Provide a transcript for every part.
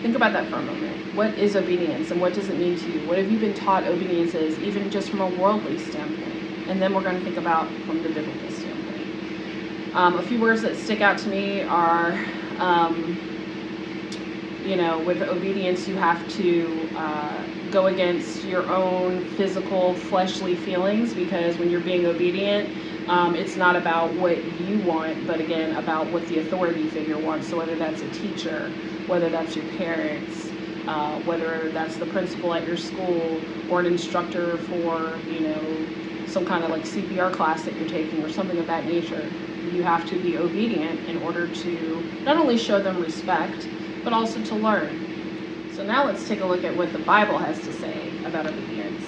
Think about that for a moment. What is obedience and what does it mean to you? What have you been taught obedience is, even just from a worldly standpoint? And then we're going to think about from the biblical standpoint. A few words that stick out to me are, with obedience, you have to go against your own physical, fleshly feelings, because when you're being obedient, it's not about what you want, but again, about what the authority figure wants. So whether that's a teacher, whether that's your parents, whether that's the principal at your school, or an instructor for, some kind of like CPR class that you're taking or something of that nature, you have to be obedient in order to not only show them respect, but also to learn. So now let's take a look at what the Bible has to say about obedience.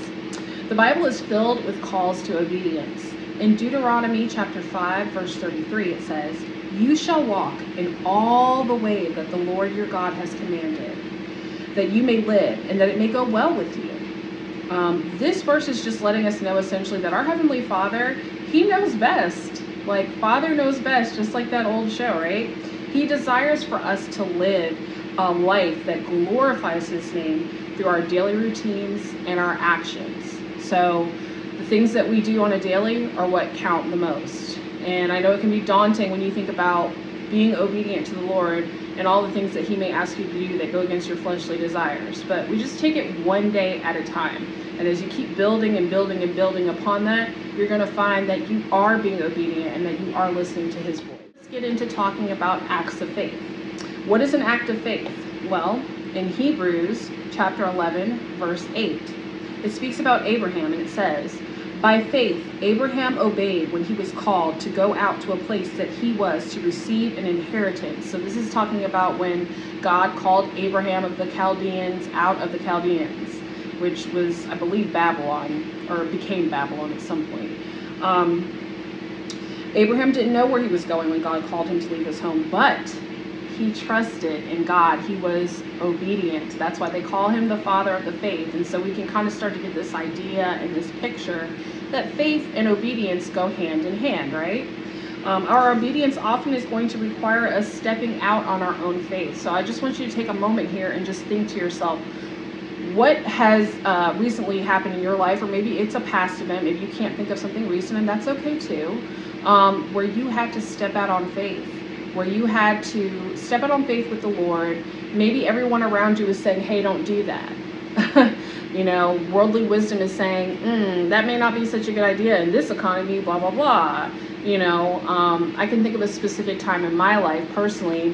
The Bible is filled with calls to obedience. In Deuteronomy chapter 5, verse 33, it says, "You shall walk in all the way that the Lord your God has commanded, that you may live and that it may go well with you." This verse is just letting us know essentially that our Heavenly Father, He knows best. Like, Father knows best, just like that old show, right? He desires for us to live a life that glorifies His name through our daily routines and our actions. So the things that we do on a daily are what count the most. And I know it can be daunting when you think about being obedient to the Lord and all the things that He may ask you to do that go against your fleshly desires. But we just take it one day at a time. And as you keep building and building and building upon that, you're going to find that you are being obedient and that you are listening to His voice. Let's get into talking about acts of faith. What is an act of faith? Well, in Hebrews chapter 11, verse 8, it speaks about Abraham, and it says, "By faith, Abraham obeyed when he was called to go out to a place that he was to receive an inheritance." So this is talking about when God called Abraham of the Chaldeans out of the Chaldeans, which was, I believe, Babylon, or became Babylon at some point. Abraham didn't know where he was going when God called him to leave his home, but he trusted in God. He was obedient. That's why they call him the father of the faith. And so we can kind of start to get this idea and this picture that faith and obedience go hand in hand, right? Our obedience often is going to require us stepping out on our own faith. So I just want you to take a moment here and just think to yourself, what has recently happened in your life, or maybe it's a past event, maybe you can't think of something recent, and that's okay too, where you had to step out on faith, where you had to step out on faith with the Lord. Maybe everyone around you is saying, hey, don't do that. Worldly wisdom is saying, that may not be such a good idea in this economy, blah, blah, blah. I can think of a specific time in my life personally